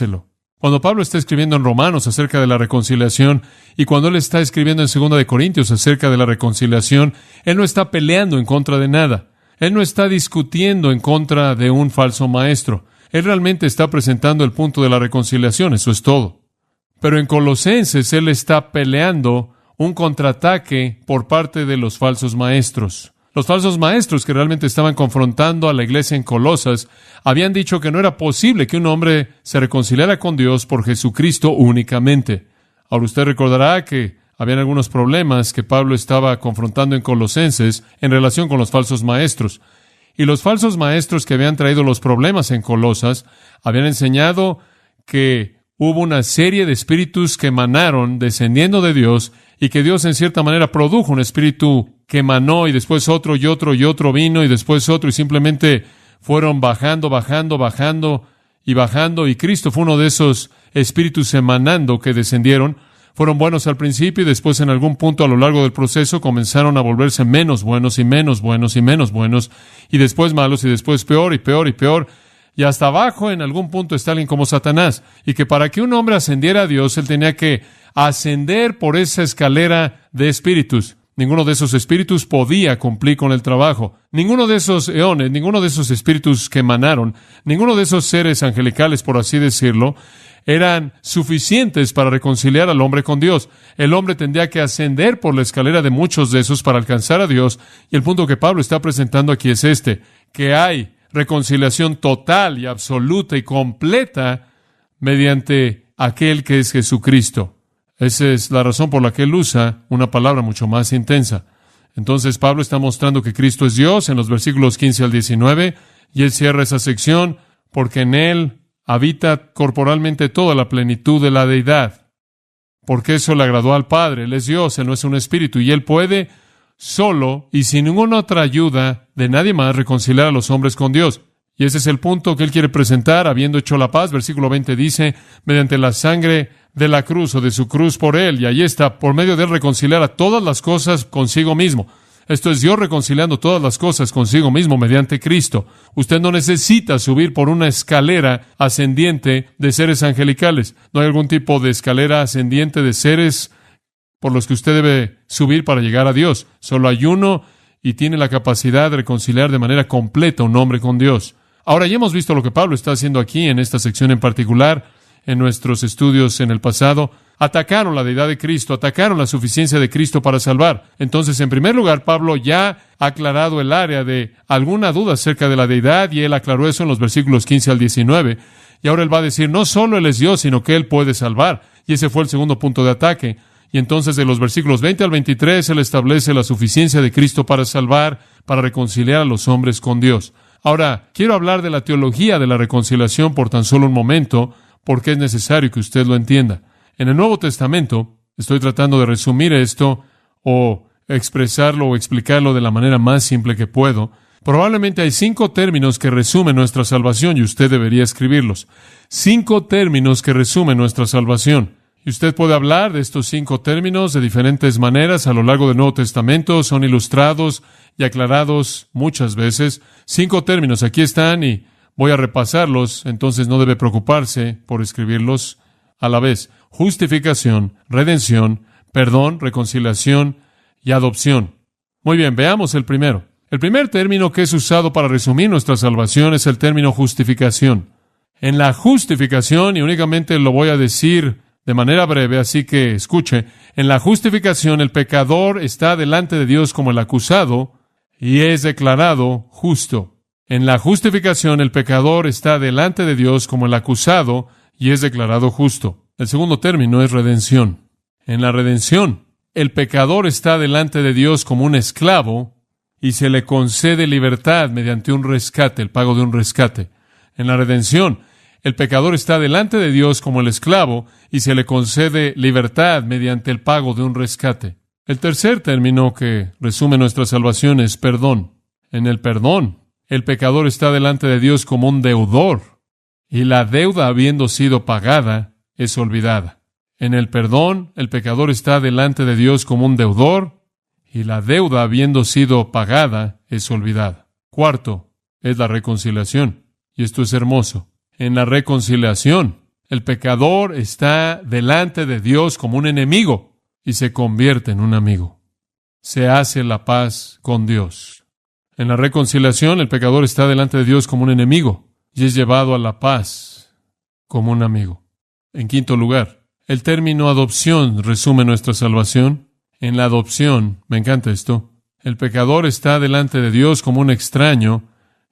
dárselo. Cuando Pablo está escribiendo en Romanos acerca de la reconciliación y cuando él está escribiendo en 2 de Corintios acerca de la reconciliación, él no está peleando en contra de nada. Él no está discutiendo en contra de un falso maestro. Él realmente está presentando el punto de la reconciliación, eso es todo. Pero en Colosenses él está peleando un contraataque por parte de los falsos maestros. Los falsos maestros que realmente estaban confrontando a la iglesia en Colosas habían dicho que no era posible que un hombre se reconciliara con Dios por Jesucristo únicamente. Ahora usted recordará que habían algunos problemas que Pablo estaba confrontando en Colosenses en relación con los falsos maestros. Y los falsos maestros que habían traído los problemas en Colosas habían enseñado que hubo una serie de espíritus que emanaron descendiendo de Dios y que Dios en cierta manera produjo un espíritu que emanó y después otro y otro y otro vino y después otro y simplemente fueron bajando y Cristo fue uno de esos espíritus emanando que descendieron. Fueron buenos al principio y después en algún punto a lo largo del proceso comenzaron a volverse menos buenos y menos buenos y menos buenos y después malos y después peor y peor y peor. Y hasta abajo en algún punto está alguien como Satanás. Y que para que un hombre ascendiera a Dios, él tenía que ascender por esa escalera de espíritus. Ninguno de esos espíritus podía cumplir con el trabajo. Ninguno de esos eones, ninguno de esos espíritus que emanaron, ninguno de esos seres angelicales, por así decirlo, eran suficientes para reconciliar al hombre con Dios. El hombre tendría que ascender por la escalera de muchos de esos para alcanzar a Dios. Y el punto que Pablo está presentando aquí es que hay reconciliación total y absoluta y completa mediante aquel que es Jesucristo. Esa es la razón por la que él usa una palabra mucho más intensa. Entonces Pablo está mostrando que Cristo es Dios en los versículos 15 al 19, y él cierra esa sección porque en él habita corporalmente toda la plenitud de la deidad. Porque eso le agradó al Padre. Él es Dios, él no es un espíritu, y él puede solo y sin ninguna otra ayuda de nadie más reconciliar a los hombres con Dios. Y ese es el punto que él quiere presentar, habiendo hecho la paz. Versículo 20 dice, mediante la sangre de la cruz o de su cruz por él. Y ahí está, por medio de él reconciliar a todas las cosas consigo mismo. Esto es Dios reconciliando todas las cosas consigo mismo mediante Cristo. Usted no necesita subir por una escalera ascendiente de seres angelicales. No hay algún tipo de escalera ascendiente de seres por los que usted debe subir para llegar a Dios. Solo hay uno y tiene la capacidad de reconciliar de manera completa a un hombre con Dios. Ahora, ya hemos visto lo que Pablo está haciendo aquí en esta sección en particular, en nuestros estudios en el pasado. Atacaron la deidad de Cristo, atacaron la suficiencia de Cristo para salvar. Entonces, en primer lugar, Pablo ya ha aclarado el área de alguna duda acerca de la deidad, y él aclaró eso en los versículos 15 al 19. Y ahora él va a decir, no solo él es Dios, sino que él puede salvar. Y ese fue el segundo punto de ataque. Y entonces, de los versículos 20 al 23, él establece la suficiencia de Cristo para salvar, para reconciliar a los hombres con Dios. Ahora, quiero hablar de la teología de la reconciliación por tan solo un momento, porque es necesario que usted lo entienda. En el Nuevo Testamento, estoy tratando de resumir esto, o expresarlo o explicarlo de la manera más simple que puedo. Probablemente hay 5 términos que resumen nuestra salvación, y usted debería escribirlos. 5 términos que resumen nuestra salvación. Y usted puede hablar de estos 5 términos de diferentes maneras a lo largo del Nuevo Testamento. Son ilustrados y aclarados muchas veces. 5 términos, aquí están, y voy a repasarlos, entonces no debe preocuparse por escribirlos a la vez. Justificación, redención, perdón, reconciliación y adopción. Muy bien, veamos el primero. El primer término que es usado para resumir nuestra salvación es el término justificación. En la justificación, y únicamente lo voy a decir de manera breve, así que escuche, en la justificación el pecador está delante de Dios como el acusado y es declarado justo. En la justificación el pecador está delante de Dios como el acusado y es declarado justo. El segundo término es redención. En la redención, el pecador está delante de Dios como un esclavo y se le concede libertad mediante un rescate, el pago de un rescate. En la redención, el pecador está delante de Dios como el esclavo y se le concede libertad mediante el pago de un rescate. El tercer término que resume nuestra salvación es perdón. En el perdón, el pecador está delante de Dios como un deudor y la deuda, habiendo sido pagada, es olvidada. En el perdón, el pecador está delante de Dios como un deudor y la deuda, habiendo sido pagada, es olvidada. Cuarto, es la reconciliación. Y esto es hermoso. En la reconciliación, El pecador está delante de Dios como un enemigo y se convierte en un amigo. Se hace la paz con Dios. En la reconciliación, el pecador está delante de Dios como un enemigo y es llevado a la paz como un amigo. En quinto lugar, el término adopción resume nuestra salvación. En la adopción, me encanta esto, el pecador está delante de Dios como un extraño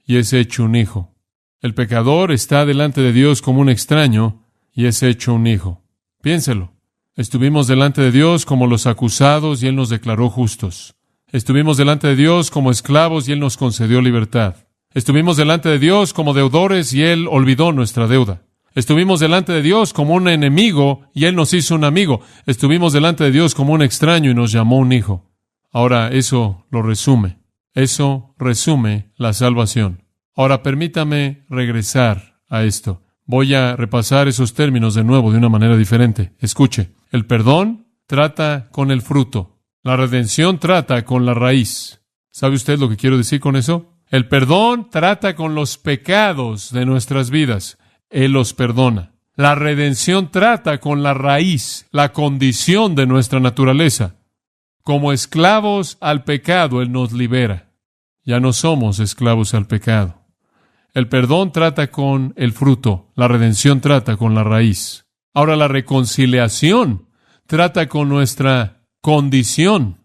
y es hecho un hijo. El pecador está delante de Dios como un extraño y es hecho un hijo. Piénselo. Estuvimos delante de Dios como los acusados y Él nos declaró justos. Estuvimos delante de Dios como esclavos y Él nos concedió libertad. Estuvimos delante de Dios como deudores y Él olvidó nuestra deuda. Estuvimos delante de Dios como un enemigo y Él nos hizo un amigo. Estuvimos delante de Dios como un extraño y nos llamó un hijo. Ahora, eso lo resume. Eso resume la salvación. Ahora, permítame regresar a esto. Voy a repasar esos términos de nuevo de una manera diferente. Escuche, el perdón trata con el fruto. La redención trata con la raíz. ¿Sabe usted lo que quiero decir con eso? El perdón trata con los pecados de nuestras vidas. Él los perdona. La redención trata con la raíz, la condición de nuestra naturaleza. Como esclavos al pecado, Él nos libera. Ya no somos esclavos al pecado. El perdón trata con el fruto. La redención trata con la raíz. Ahora, la reconciliación trata con nuestra condición.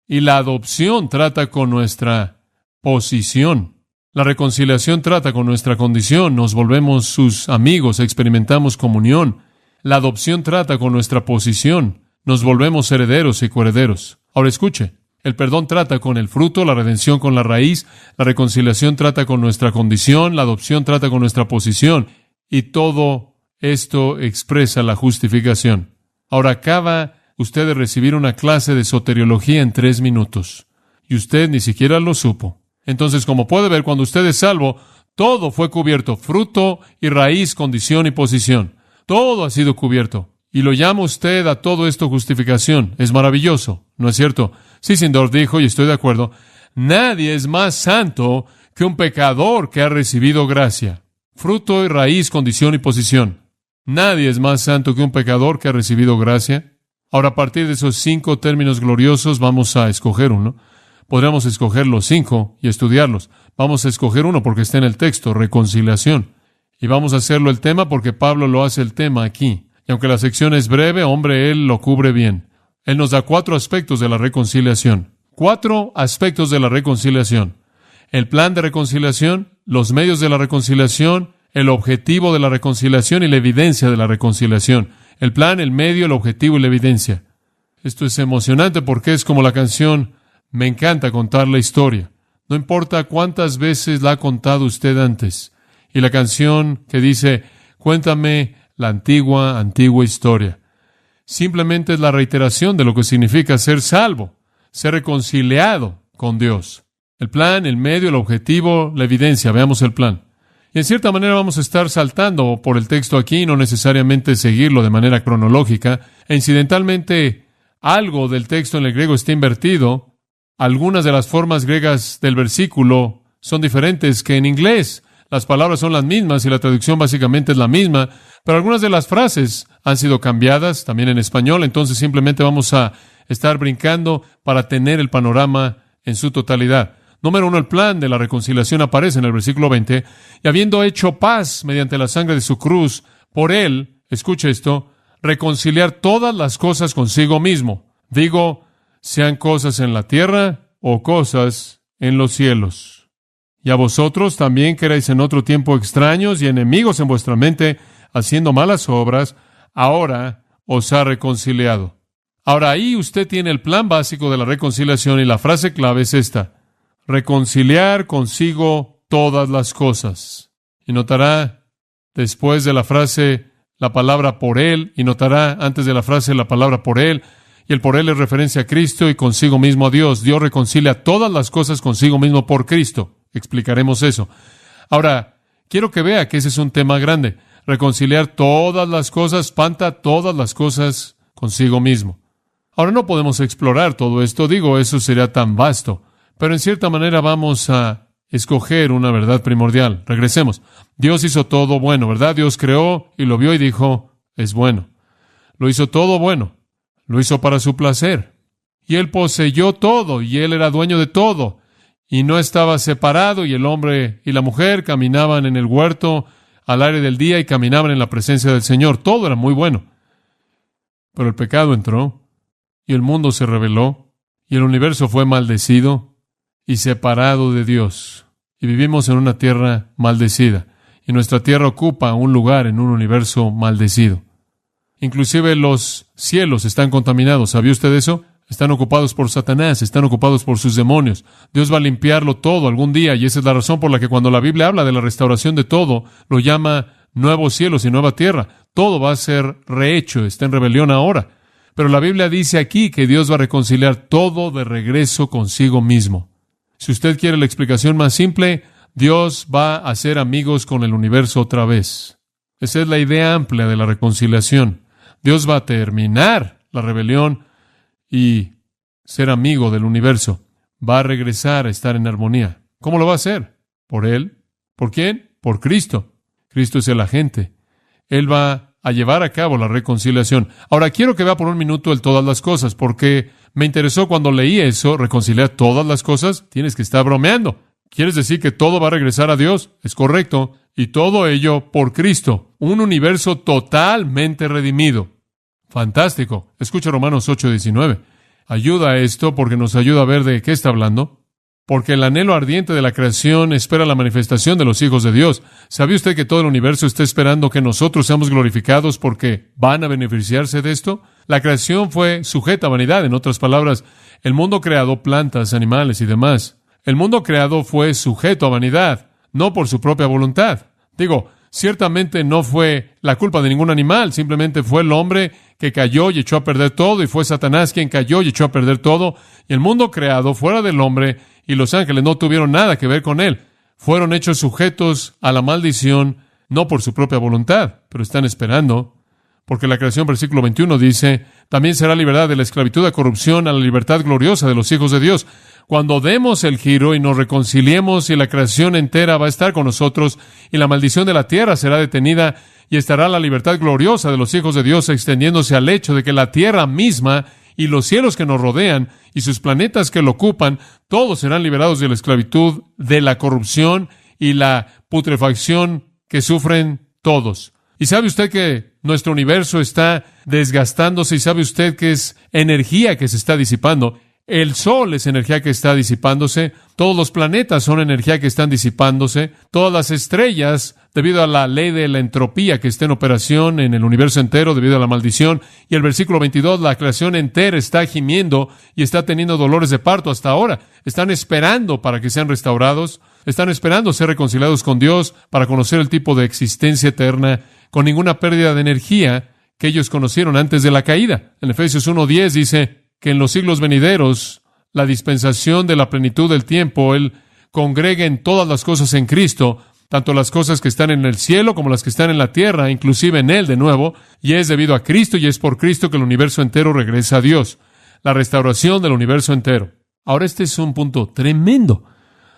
Y la adopción trata con nuestra posición. La reconciliación trata con nuestra condición. Nos volvemos sus amigos, experimentamos comunión. La adopción trata con nuestra posición. Nos volvemos herederos y coherederos. Ahora escuche. El perdón trata con el fruto, la redención con la raíz, la reconciliación trata con nuestra condición, la adopción trata con nuestra posición, y todo esto expresa la justificación. Ahora acaba usted de recibir una clase de soteriología en 3 minutos, y usted ni siquiera lo supo. Entonces, como puede ver, cuando usted es salvo, todo fue cubierto, fruto y raíz, condición y posición. Todo ha sido cubierto. Y lo llama usted a todo esto justificación. Es maravilloso, ¿no es cierto? Sisindorf dijo, y estoy de acuerdo, nadie es más santo que un pecador que ha recibido gracia. Fruto y raíz, condición y posición. Nadie es más santo que un pecador que ha recibido gracia. Ahora, a partir de esos 5 términos gloriosos, vamos a escoger uno. Podríamos escoger los 5 y estudiarlos. Vamos a escoger uno porque está en el texto, reconciliación. Y vamos a hacerlo el tema porque Pablo lo hace el tema aquí. Y aunque la sección es breve, hombre, él lo cubre bien. Él nos da 4 aspectos de la reconciliación. 4 aspectos de la reconciliación. El plan de reconciliación, los medios de la reconciliación, el objetivo de la reconciliación y la evidencia de la reconciliación. El plan, el medio, el objetivo y la evidencia. Esto es emocionante porque es como la canción Me encanta contar la historia. No importa cuántas veces la ha contado usted antes. Y la canción que dice, cuéntame la antigua historia. Simplemente es la reiteración de lo que significa ser salvo, ser reconciliado con Dios. El plan, el medio, el objetivo, la evidencia. Veamos el plan. Y en cierta manera vamos a estar saltando por el texto aquí, no necesariamente seguirlo de manera cronológica. E incidentalmente, algo del texto en el griego está invertido. Algunas de las formas griegas del versículo son diferentes que en inglés. Las palabras son las mismas y la traducción básicamente es la misma, pero algunas de las frases han sido cambiadas también en español, entonces simplemente vamos a estar brincando para tener el panorama en su totalidad. Número 1, el plan de la reconciliación aparece en el versículo 20, y habiendo hecho paz mediante la sangre de su cruz, por él, escuche esto, reconciliar todas las cosas consigo mismo. Digo, sean cosas en la tierra o cosas en los cielos. Y a vosotros también que erais en otro tiempo extraños y enemigos en vuestra mente, haciendo malas obras, ahora os ha reconciliado. Ahora ahí usted tiene el plan básico de la reconciliación y la frase clave es esta: reconciliar consigo todas las cosas. Y notará después de la frase la palabra por él, y notará antes de la frase la palabra por él, y el por él es referencia a Cristo y consigo mismo a Dios. Dios reconcilia todas las cosas consigo mismo por Cristo. Explicaremos eso. Ahora, quiero que vea que ese es un tema grande. Reconciliar todas las cosas, espanta todas las cosas consigo mismo. Ahora, no podemos explorar todo esto. Digo, eso sería tan vasto. Pero en cierta manera vamos a escoger una verdad primordial. Regresemos. Dios hizo todo bueno, ¿verdad? Dios creó y lo vio y dijo, es bueno. Lo hizo todo bueno. Lo hizo para su placer. Y Él poseyó todo y Él era dueño de todo. Y no estaba separado y el hombre y la mujer caminaban en el huerto al aire del día y caminaban en la presencia del Señor. Todo era muy bueno. Pero el pecado entró y el mundo se rebeló y el universo fue maldecido y separado de Dios. Y vivimos en una tierra maldecida. Y nuestra tierra ocupa un lugar en un universo maldecido. Inclusive los cielos están contaminados. ¿Sabía usted eso? Están ocupados por Satanás, están ocupados por sus demonios. Dios va a limpiarlo todo algún día, y esa es la razón por la que cuando la Biblia habla de la restauración de todo, lo llama nuevos cielos y nueva tierra. Todo va a ser rehecho, está en rebelión ahora. Pero la Biblia dice aquí que Dios va a reconciliar todo de regreso consigo mismo. Si usted quiere la explicación más simple, Dios va a hacer amigos con el universo otra vez. Esa es la idea amplia de la reconciliación. Dios va a terminar la rebelión y ser amigo del universo. Va a regresar a estar en armonía. ¿Cómo lo va a hacer? ¿Por Él? ¿Por quién? Por Cristo. Cristo es el agente. Él va a llevar a cabo la reconciliación. Ahora, quiero que vea por un minuto el todas las cosas, porque me interesó cuando leí eso, reconciliar todas las cosas. Tienes que estar bromeando. ¿Quieres decir que todo va a regresar a Dios? Es correcto. Y todo ello por Cristo. Un universo totalmente redimido. Fantástico. Escucha Romanos 8:19. Ayuda a esto porque nos ayuda a ver de qué está hablando. Porque el anhelo ardiente de la creación espera la manifestación de los hijos de Dios. ¿Sabía usted que todo el universo está esperando que nosotros seamos glorificados porque van a beneficiarse de esto? La creación fue sujeta a vanidad. En otras palabras, el mundo creado, plantas, animales y demás. El mundo creado fue sujeto a vanidad, no por su propia voluntad. Ciertamente no fue la culpa de ningún animal, simplemente fue el hombre que cayó y echó a perder todo, y fue Satanás quien cayó y echó a perder todo, y el mundo creado fuera del hombre y los ángeles no tuvieron nada que ver con él. Fueron hechos sujetos a la maldición, no por su propia voluntad, pero están esperando, porque la creación, versículo 21 dice, también será libertad de la esclavitud a corrupción a la libertad gloriosa de los hijos de Dios. Cuando demos el giro y nos reconciliemos y la creación entera va a estar con nosotros y la maldición de la tierra será detenida y estará la libertad gloriosa de los hijos de Dios extendiéndose al hecho de que la tierra misma y los cielos que nos rodean y sus planetas que lo ocupan, todos serán liberados de la esclavitud, de la corrupción y la putrefacción que sufren todos. ¿Y sabe usted que nuestro universo está desgastándose? ¿Y sabe usted que es energía que se está disipando? El Sol es energía que está disipándose. Todos los planetas son energía que están disipándose. Todas las estrellas, debido a la ley de la entropía que está en operación en el universo entero, debido a la maldición. Y el versículo 22, la creación entera está gimiendo y está teniendo dolores de parto hasta ahora. Están esperando para que sean restaurados. Están esperando ser reconciliados con Dios para conocer el tipo de existencia eterna con ninguna pérdida de energía que ellos conocieron antes de la caída. En Efesios 1:10 dice que en los siglos venideros, la dispensación de la plenitud del tiempo, Él congrega en todas las cosas en Cristo, tanto las cosas que están en el cielo como las que están en la tierra, inclusive en Él de nuevo, y es debido a Cristo y es por Cristo que el universo entero regresa a Dios. La restauración del universo entero. Ahora este es un punto tremendo,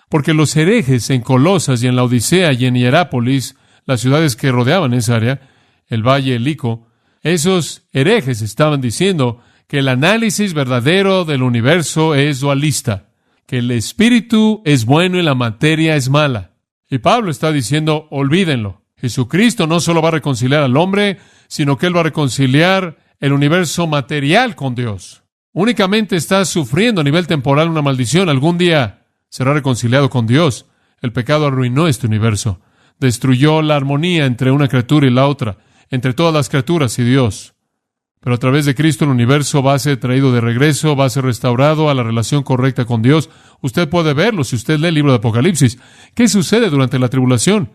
porque los herejes en Colosas y en la Odisea y en Hierápolis, las ciudades que rodeaban esa área, el valle Helico, esos herejes estaban diciendo que el análisis verdadero del universo es dualista, que el espíritu es bueno y la materia es mala. Y Pablo está diciendo, olvídenlo. Jesucristo no solo va a reconciliar al hombre, sino que Él va a reconciliar el universo material con Dios. Únicamente está sufriendo a nivel temporal una maldición. Algún día será reconciliado con Dios. El pecado arruinó este universo. Destruyó la armonía entre una criatura y la otra, entre todas las criaturas y Dios. Pero a través de Cristo el universo va a ser traído de regreso, va a ser restaurado a la relación correcta con Dios. Usted puede verlo si usted lee el libro de Apocalipsis. ¿Qué sucede durante la tribulación?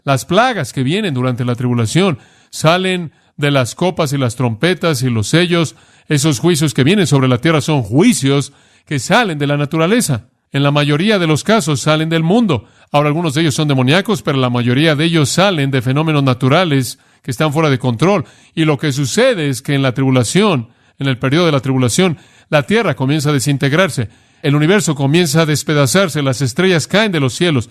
Las plagas que vienen durante la tribulación salen de las copas y las trompetas y los sellos. Esos juicios que vienen sobre la tierra son juicios que salen de la naturaleza. En la mayoría de los casos salen del mundo. Ahora, algunos de ellos son demoníacos, pero la mayoría de ellos salen de fenómenos naturales que están fuera de control. Y lo que sucede es que en la tribulación, en el periodo de la tribulación, la tierra comienza a desintegrarse. el universo comienza a despedazarse, las estrellas caen de los cielos,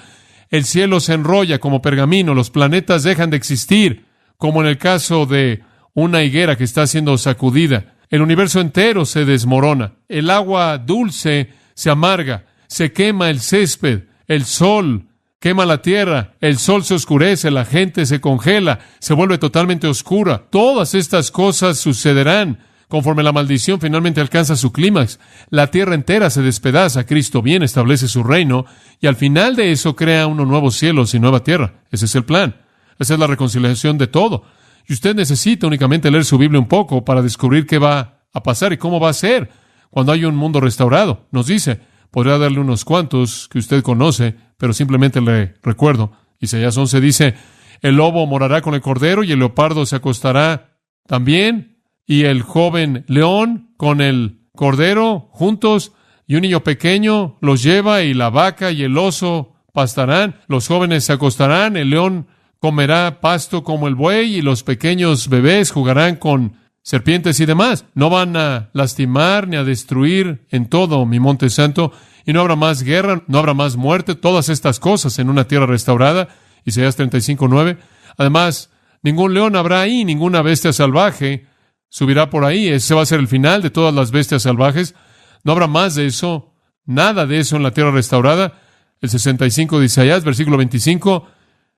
el cielo se enrolla como pergamino, los planetas dejan de existir, como en el caso de una higuera que está siendo sacudida. El universo entero se desmorona, el agua dulce se amarga, se quema el césped, el sol quema la tierra, el sol se oscurece, la gente se congela, se vuelve totalmente oscura. Todas estas cosas sucederán conforme la maldición finalmente alcanza su clímax. La tierra entera se despedaza, Cristo viene, establece su reino, y al final de eso crea unos nuevos cielos y nueva tierra. Ese es el plan. Esa es la reconciliación de todo. Y usted necesita únicamente leer su Biblia un poco para descubrir qué va a pasar y cómo va a ser cuando hay un mundo restaurado. Nos dice, podría darle unos cuantos que usted conoce, pero simplemente le recuerdo. Isaías 11 dice, el lobo morará con el cordero y el leopardo se acostará también, y el joven león con el cordero juntos, y un niño pequeño los lleva, y la vaca y el oso pastarán, los jóvenes se acostarán, el león comerá pasto como el buey, y los pequeños bebés jugarán con serpientes y demás. No van a lastimar ni a destruir en todo mi monte santo, y no habrá más guerra, no habrá más muerte, todas estas cosas en una tierra restaurada. Isaías 35:9. Además, ningún león habrá ahí, ninguna bestia salvaje subirá por ahí. Ese va a ser el final de todas las bestias salvajes. No habrá más de eso, nada de eso en la tierra restaurada. El 65 de Isaías, versículo 25.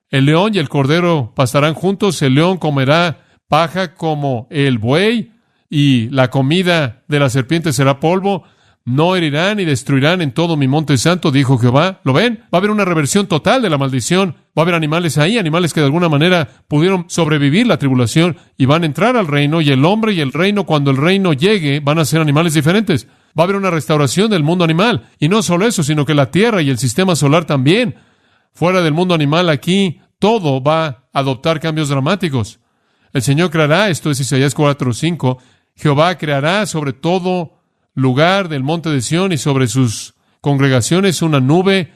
El león y el cordero pastarán juntos, el león comerá paja como el buey, y la comida de la serpiente será polvo. No herirán ni destruirán en todo mi monte santo, dijo Jehová. ¿Lo ven? Va a haber una reversión total de la maldición. Va a haber animales ahí, animales que de alguna manera pudieron sobrevivir la tribulación y van a entrar al reino, y el hombre y el reino, cuando el reino llegue, van a ser animales diferentes. Va a haber una restauración del mundo animal. Y no solo eso, sino que la tierra y el sistema solar también. Fuera del mundo animal, aquí todo va a adoptar cambios dramáticos. El Señor creará, esto es Isaías 4:5, Jehová creará sobre todo lugar del monte de Sión y sobre sus congregaciones una nube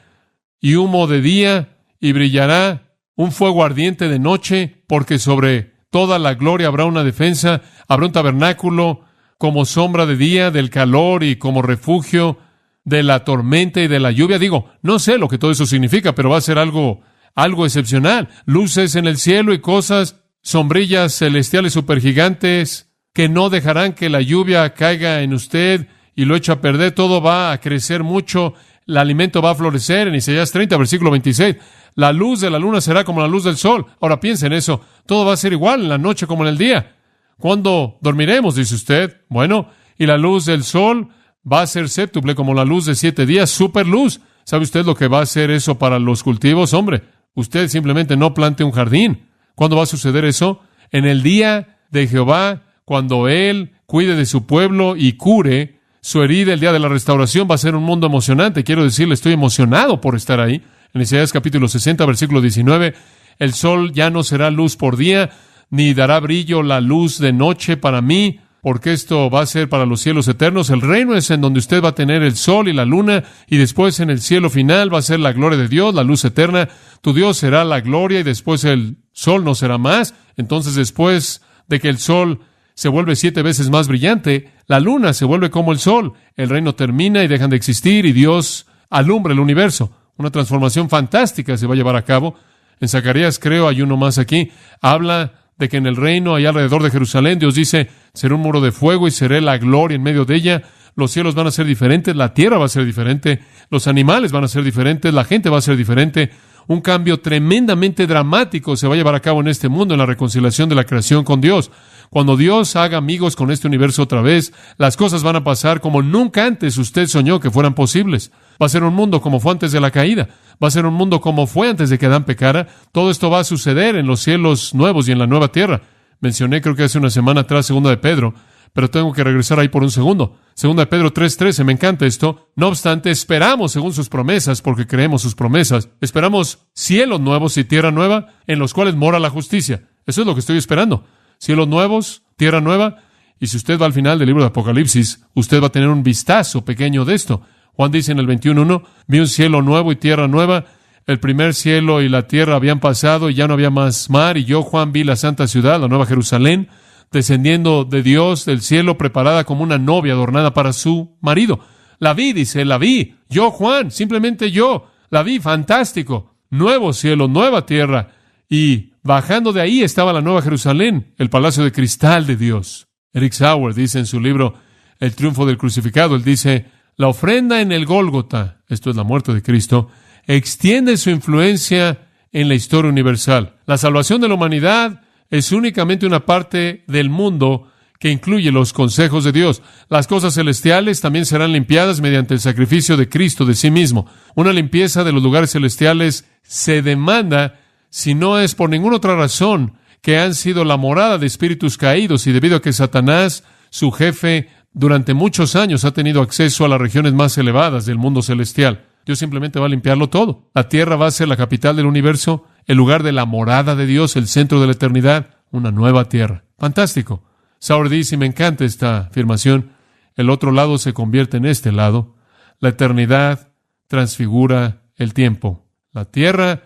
y humo de día, y brillará un fuego ardiente de noche, porque sobre toda la gloria habrá una defensa, habrá un tabernáculo como sombra de día del calor y como refugio de la tormenta y de la lluvia. Digo, no sé lo que todo eso significa, pero va a ser algo excepcional. Luces en el cielo y cosas, sombrillas celestiales supergigantes que no dejarán que la lluvia caiga en usted y lo eche a perder. Todo va a crecer mucho, el alimento va a florecer. En Isaías 30, versículo 26, la luz de la luna será como la luz del sol. Ahora piensa en eso, todo va a ser igual en la noche como en el día. ¿Cuándo dormiremos?, dice usted. Bueno, y la luz del sol va a ser séptuple como la luz de 7 días, super luz. ¿Sabe usted lo que va a hacer eso para los cultivos? Hombre, usted simplemente no plante un jardín. ¿Cuándo va a suceder eso? En el día de Jehová, cuando Él cuide de su pueblo y cure su herida. El día de la restauración va a ser un mundo emocionante. Quiero decirle, estoy emocionado por estar ahí. En Isaías capítulo 60, versículo 19, el sol ya no será luz por día, ni dará brillo la luz de noche para mí, porque esto va a ser para los cielos eternos. El reino es en donde usted va a tener el sol y la luna, y después en el cielo final va a ser la gloria de Dios, la luz eterna. Tu Dios será la gloria, y después el sol no será más. Entonces, después de que el sol se vuelve 7 veces más brillante, la luna se vuelve como el sol. El reino termina y dejan de existir, y Dios alumbra el universo. Una transformación fantástica se va a llevar a cabo. En Zacarías, creo, hay uno más aquí, habla de que en el reino, allá alrededor de Jerusalén, Dios dice, será un muro de fuego y seré la gloria en medio de ella. Los cielos van a ser diferentes, la tierra va a ser diferente, los animales van a ser diferentes, la gente va a ser diferente. Un cambio tremendamente dramático se va a llevar a cabo en este mundo, en la reconciliación de la creación con Dios. Cuando Dios haga amigos con este universo otra vez, las cosas van a pasar como nunca antes usted soñó que fueran posibles. Va a ser un mundo como fue antes de la caída. Va a ser un mundo como fue antes de que Adán pecara. Todo esto va a suceder en los cielos nuevos y en la nueva tierra. Mencioné, creo que hace una semana atrás, 2 de Pedro, pero tengo que regresar ahí por un segundo. 2 de Pedro 3:13, me encanta esto. No obstante, esperamos según sus promesas, porque creemos sus promesas. Esperamos cielos nuevos y tierra nueva, en los cuales mora la justicia. Eso es lo que estoy esperando. Cielos nuevos, tierra nueva. Y si usted va al final del libro de Apocalipsis, usted va a tener un vistazo pequeño de esto. Juan dice en el 21:1, vi un cielo nuevo y tierra nueva. El primer cielo y la tierra habían pasado y ya no había más mar. Y yo, Juan, vi la santa ciudad, la nueva Jerusalén, descendiendo de Dios del cielo, preparada como una novia adornada para su marido. La vi, dice, la vi. Yo, Juan, simplemente yo. La vi, fantástico. Nuevo cielo, nueva tierra. Y bajando de ahí estaba la Nueva Jerusalén, el palacio de cristal de Dios. Eric Sauer dice en su libro El triunfo del crucificado, él dice, la ofrenda en el Gólgota, esto es la muerte de Cristo, extiende su influencia en la historia universal. La salvación de la humanidad es únicamente una parte del mundo que incluye los consejos de Dios. Las cosas celestiales también serán limpiadas mediante el sacrificio de Cristo de sí mismo. Una limpieza de los lugares celestiales se demanda si no es por ninguna otra razón que han sido la morada de espíritus caídos y debido a que Satanás, su jefe, durante muchos años ha tenido acceso a las regiones más elevadas del mundo celestial. Dios simplemente va a limpiarlo todo. La tierra va a ser la capital del universo, el lugar de la morada de Dios, el centro de la eternidad, una nueva tierra. Fantástico. Sauer dice, y me encanta esta afirmación, el otro lado se convierte en este lado. La eternidad transfigura el tiempo. La tierra,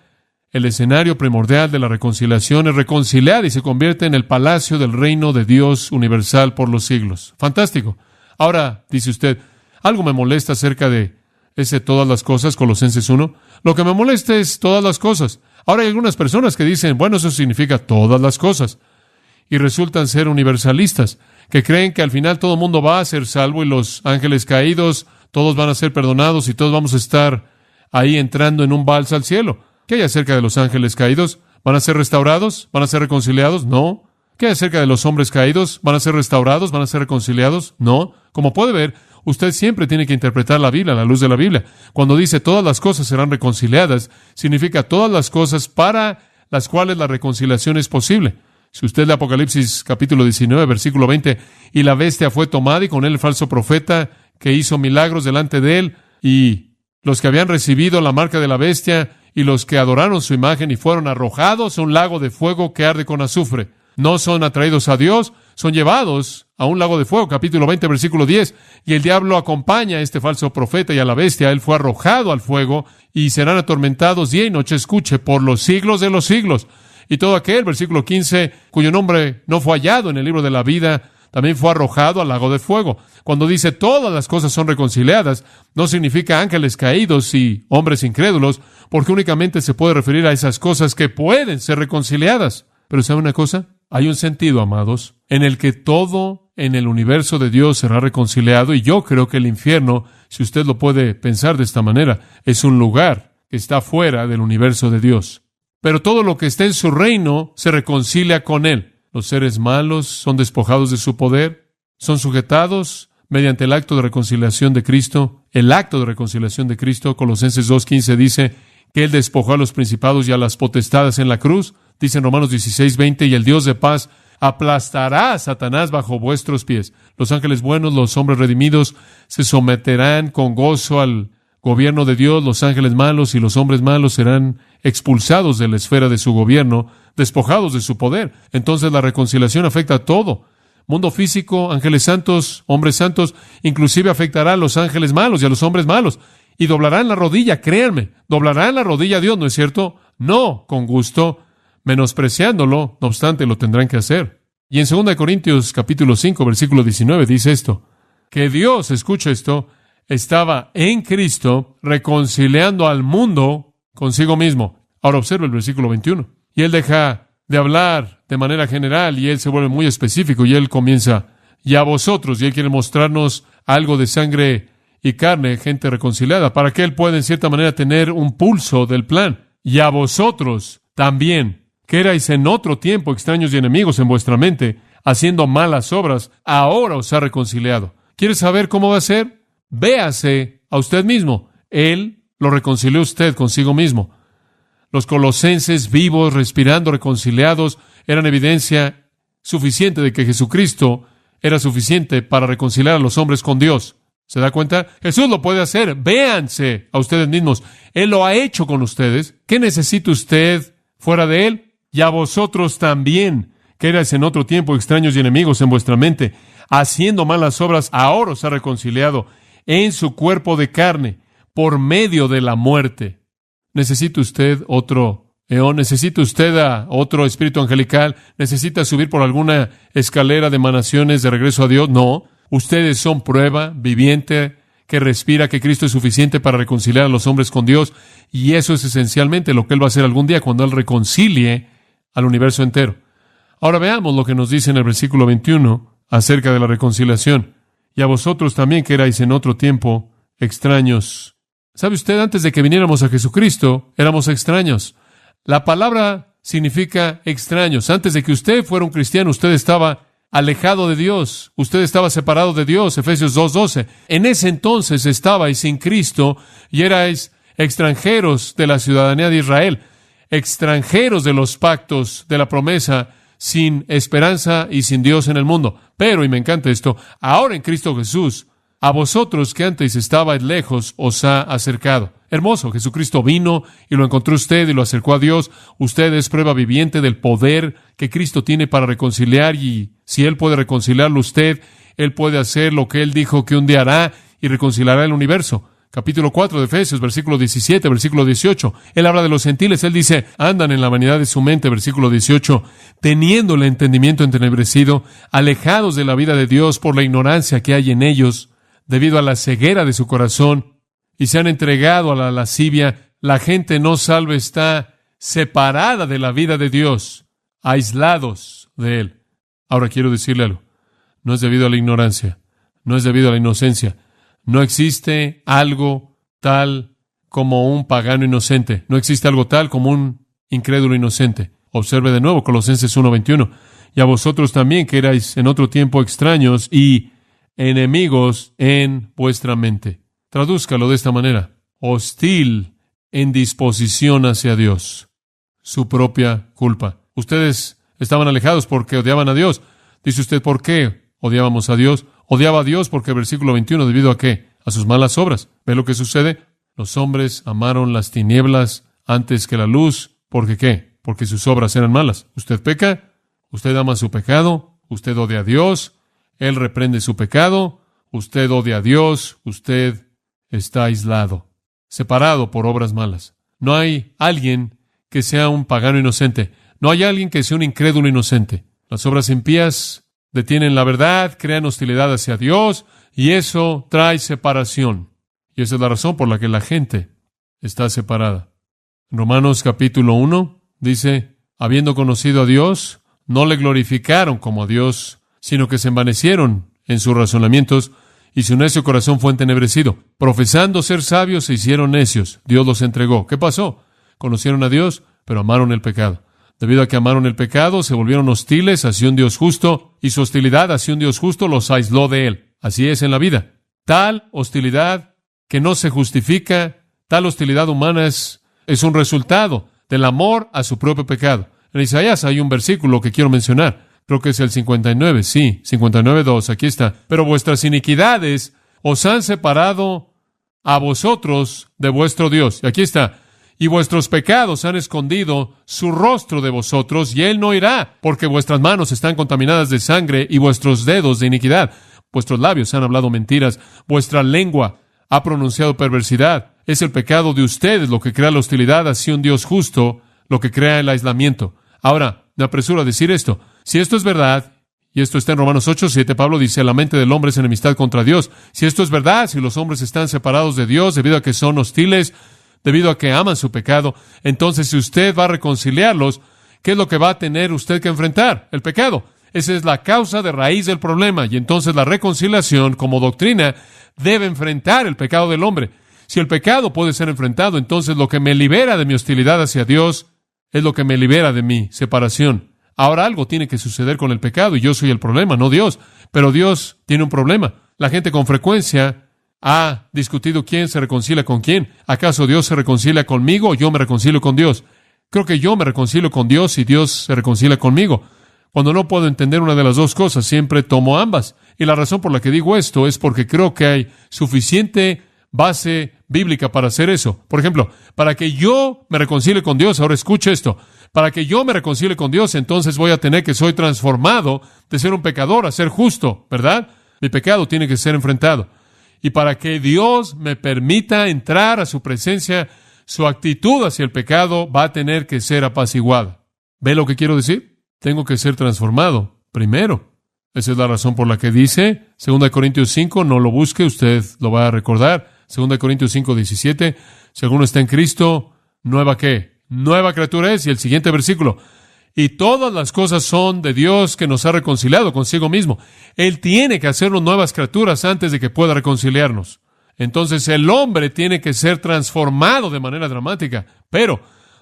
el escenario primordial de la reconciliación, es reconciliada y se convierte en el palacio del reino de Dios universal por los siglos. Fantástico. Ahora, dice usted, algo me molesta acerca de ese todas las cosas, Colosenses 1. Lo que me molesta es todas las cosas. Ahora hay algunas personas que dicen, bueno, eso significa todas las cosas. Y resultan ser universalistas, que creen que al final todo el mundo va a ser salvo y los ángeles caídos, todos van a ser perdonados y todos vamos a estar ahí entrando en un vals al cielo. ¿Qué hay acerca de los ángeles caídos? ¿Van a ser restaurados? ¿Van a ser reconciliados? No. ¿Qué hay acerca de los hombres caídos? ¿Van a ser restaurados? ¿Van a ser reconciliados? No. Como puede ver, usted siempre tiene que interpretar la Biblia a la luz de la Biblia. Cuando dice todas las cosas serán reconciliadas, significa todas las cosas para las cuales la reconciliación es posible. Si usted lee Apocalipsis capítulo 19, versículo 20, y la bestia fue tomada y con él el falso profeta que hizo milagros delante de él, y los que habían recibido la marca de la bestia y los que adoraron su imagen y fueron arrojados a un lago de fuego que arde con azufre. No son atraídos a Dios, son llevados a un lago de fuego, capítulo 20, versículo 10. Y el diablo acompaña a este falso profeta y a la bestia. Él fue arrojado al fuego y serán atormentados día y noche, escuche, por los siglos de los siglos. Y todo aquel, versículo 15, cuyo nombre no fue hallado en el libro de la vida, también fue arrojado al lago de fuego. Cuando dice todas las cosas son reconciliadas, no significa ángeles caídos y hombres incrédulos, porque únicamente se puede referir a esas cosas que pueden ser reconciliadas. Pero ¿sabe una cosa? Hay un sentido, amados, en el que todo en el universo de Dios será reconciliado, y yo creo que el infierno, si usted lo puede pensar de esta manera, es un lugar que está fuera del universo de Dios. Pero todo lo que está en su reino se reconcilia con Él. Los seres malos son despojados de su poder, son sujetados mediante el acto de reconciliación de Cristo. El acto de reconciliación de Cristo, Colosenses 2:15 dice que Él despojó a los principados y a las potestades en la cruz. Dice en Romanos 16:20, y el Dios de paz aplastará a Satanás bajo vuestros pies. Los ángeles buenos, los hombres redimidos, se someterán con gozo al gobierno de Dios. Los ángeles malos y los hombres malos serán expulsados de la esfera de su gobierno, despojados de su poder. Entonces la reconciliación afecta a todo. Mundo físico, ángeles santos, hombres santos, inclusive afectará a los ángeles malos y a los hombres malos. Y doblarán la rodilla, créanme, doblarán la rodilla a Dios, ¿no es cierto? No con gusto, menospreciándolo, no obstante lo tendrán que hacer. Y en 2 Corintios capítulo 5, versículo 19 dice esto, que Dios, escucha esto, estaba en Cristo reconciliando al mundo consigo mismo. Ahora observa el versículo 21. Y Él deja de hablar de manera general y Él se vuelve muy específico y Él comienza, y a vosotros, y Él quiere mostrarnos algo de sangre y carne, gente reconciliada, para que Él pueda en cierta manera tener un pulso del plan. Y a vosotros también, que erais en otro tiempo extraños y enemigos en vuestra mente, haciendo malas obras, ahora os ha reconciliado. ¿Quieres saber cómo va a ser? Véase a usted mismo. Él lo reconcilió usted consigo mismo. Los colosenses vivos, respirando, reconciliados, eran evidencia suficiente de que Jesucristo era suficiente para reconciliar a los hombres con Dios. ¿Se da cuenta? Jesús lo puede hacer. Véanse a ustedes mismos. Él lo ha hecho con ustedes. ¿Qué necesita usted fuera de Él? Y a vosotros también, que erais en otro tiempo extraños y enemigos en vuestra mente, haciendo malas obras, ahora os ha reconciliado en su cuerpo de carne, por medio de la muerte. ¿Necesita usted otro eón? ¿Necesita usted a otro espíritu angelical? ¿Necesita subir por alguna escalera de emanaciones de regreso a Dios? No. Ustedes son prueba viviente que respira, que Cristo es suficiente para reconciliar a los hombres con Dios, y eso es esencialmente lo que Él va a hacer algún día cuando Él reconcilie al universo entero. Ahora veamos lo que nos dice en el versículo 21 acerca de la reconciliación. Y a vosotros también que erais en otro tiempo extraños. ¿Sabe usted? Antes de que viniéramos a Jesucristo, éramos extraños. La palabra significa extraños. Antes de que usted fuera un cristiano, usted estaba alejado de Dios. Usted estaba separado de Dios. Efesios 2:12. En ese entonces estabais sin Cristo y erais extranjeros de la ciudadanía de Israel, extranjeros de los pactos de la promesa, sin esperanza y sin Dios en el mundo. Pero, y me encanta esto, ahora en Cristo Jesús, a vosotros que antes estabais lejos, os ha acercado. Hermoso, Jesucristo vino y lo encontró usted y lo acercó a Dios. Usted es prueba viviente del poder que Cristo tiene para reconciliar, y si Él puede reconciliarlo usted, Él puede hacer lo que Él dijo que un día hará y reconciliará el universo. Capítulo 4 de Efesios, versículo 17, versículo 18. Él habla de los gentiles. Él dice, andan en la vanidad de su mente, versículo 18, teniendo el entendimiento entenebrecido, alejados de la vida de Dios por la ignorancia que hay en ellos, debido a la ceguera de su corazón, y se han entregado a la lascivia. La gente no salva está separada de la vida de Dios, aislados de Él. Ahora quiero decirle algo. No es debido a la ignorancia, no es debido a la inocencia. No existe algo tal como un pagano inocente. No existe algo tal como un incrédulo inocente. Observe de nuevo Colosenses 1:21. Y a vosotros también que erais en otro tiempo extraños y enemigos en vuestra mente. Tradúzcalo de esta manera. Hostil en disposición hacia Dios. Su propia culpa. Ustedes estaban alejados porque odiaban a Dios. Dice usted, ¿por qué odiábamos a Dios? Odiaba a Dios porque, versículo 21, ¿debido a qué? A sus malas obras. ¿Ve lo que sucede? Los hombres amaron las tinieblas antes que la luz. ¿Por qué? Porque sus obras eran malas. Usted peca, usted ama su pecado, usted odia a Dios, Él reprende su pecado, usted odia a Dios, usted está aislado, separado por obras malas. No hay alguien que sea un pagano inocente. No hay alguien que sea un incrédulo inocente. Las obras impías detienen la verdad, crean hostilidad hacia Dios, y eso trae separación. Y esa es la razón por la que la gente está separada. En Romanos capítulo 1 dice, habiendo conocido a Dios, no le glorificaron como a Dios, sino que se envanecieron en sus razonamientos, y su necio corazón fue entenebrecido. Profesando ser sabios, se hicieron necios. Dios los entregó. ¿Qué pasó? Conocieron a Dios, pero amaron el pecado. Debido a que amaron el pecado, se volvieron hostiles hacia un Dios justo, y su hostilidad hacia un Dios justo los aisló de Él. Así es en la vida. Tal hostilidad que no se justifica, tal hostilidad humana es un resultado del amor a su propio pecado. En Isaías hay un versículo que quiero mencionar. Creo que es el 59, sí, 59:2, aquí está. Pero vuestras iniquidades os han separado a vosotros de vuestro Dios. Y aquí está. Y vuestros pecados han escondido su rostro de vosotros, y Él no irá, porque vuestras manos están contaminadas de sangre y vuestros dedos de iniquidad. Vuestros labios han hablado mentiras, vuestra lengua ha pronunciado perversidad. Es el pecado de ustedes lo que crea la hostilidad hacia un Dios justo, lo que crea el aislamiento. Ahora, me apresuro a decir esto. Si esto es verdad, y esto está en Romanos 8:7, Pablo dice, la mente del hombre es enemistad contra Dios. Si esto es verdad, si los hombres están separados de Dios debido a que son hostiles, debido a que aman su pecado, entonces si usted va a reconciliarlos, ¿qué es lo que va a tener usted que enfrentar? El pecado. Esa es la causa de raíz del problema, y entonces la reconciliación, como doctrina, debe enfrentar el pecado del hombre. Si el pecado puede ser enfrentado, entonces lo que me libera de mi hostilidad hacia Dios es lo que me libera de mi separación. Ahora algo tiene que suceder con el pecado, y yo soy el problema, no Dios. Pero Dios tiene un problema. La gente con frecuencia ha discutido quién se reconcilia con quién. ¿Acaso Dios se reconcilia conmigo o yo me reconcilio con Dios? Creo que yo me reconcilio con Dios y Dios se reconcilia conmigo. Cuando no puedo entender una de las dos cosas, siempre tomo ambas. Y la razón por la que digo esto es porque creo que hay suficiente base bíblica para hacer eso. Por ejemplo, para que yo me reconcilie con Dios, ahora escuche esto, para que yo me reconcilie con Dios, entonces voy a tener que soy transformado de ser un pecador a ser justo, ¿verdad? Mi pecado tiene que ser enfrentado. Y para que Dios me permita entrar a su presencia, su actitud hacia el pecado va a tener que ser apaciguada. ¿Ve lo que quiero decir? Tengo que ser transformado primero. Esa es la razón por la que dice, 2 Corintios 5, no lo busque, usted lo va a recordar. 2 Corintios 5, 17, si alguno está en Cristo, ¿nueva qué? Nueva criatura es. Y el siguiente versículo, y todas las cosas son de Dios que nos ha reconciliado consigo mismo. Él tiene que hacernos nuevas criaturas antes de que pueda reconciliarnos. Entonces el hombre tiene que ser transformado de manera dramática. Pero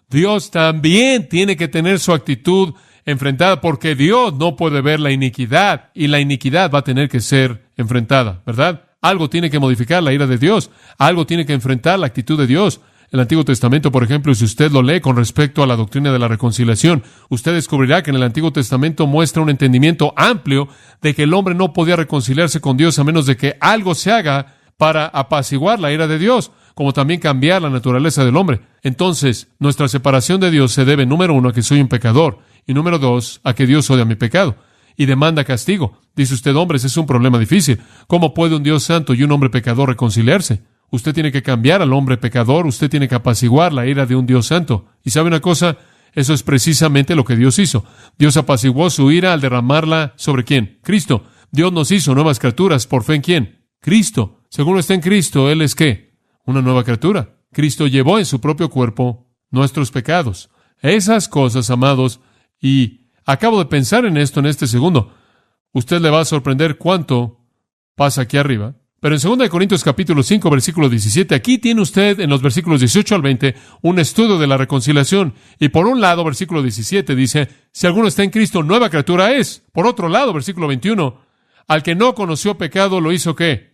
Dios también tiene que tener su actitud enfrentada, porque Dios no puede ver la iniquidad, y la iniquidad va a tener que ser enfrentada, ¿verdad? Algo tiene que modificar la ira de Dios. Algo tiene que enfrentar la actitud de Dios. El Antiguo Testamento, por ejemplo, si usted lo lee con respecto a la doctrina de la reconciliación, usted descubrirá que en el Antiguo Testamento muestra un entendimiento amplio de que el hombre no podía reconciliarse con Dios a menos de que algo se haga para apaciguar la ira de Dios, como también cambiar la naturaleza del hombre. Entonces, nuestra separación de Dios se debe, número 1, a que soy un pecador, y número 2, a que Dios odia mi pecado y demanda castigo. Dice usted, hombres, es un problema difícil. ¿Cómo puede un Dios santo y un hombre pecador reconciliarse? Usted tiene que cambiar al hombre pecador, usted tiene que apaciguar la ira de un Dios santo. ¿Y sabe una cosa? Eso es precisamente lo que Dios hizo. Dios apaciguó su ira al derramarla ¿sobre quién? Cristo. Dios nos hizo nuevas criaturas. ¿Por fe en quién? Cristo. Según está en Cristo, ¿Él es qué? Una nueva criatura. Cristo llevó en su propio cuerpo nuestros pecados. Esas cosas, amados, y acabo de pensar en esto en este segundo. Usted le va a sorprender cuánto pasa aquí arriba. Pero en 2 Corintios capítulo 5, versículo 17, aquí tiene usted en los versículos 18 al 20 un estudio de la reconciliación. Y por un lado, versículo 17 dice, si alguno está en Cristo, nueva criatura es. Por otro lado, versículo 21, al que no conoció pecado, ¿lo hizo qué?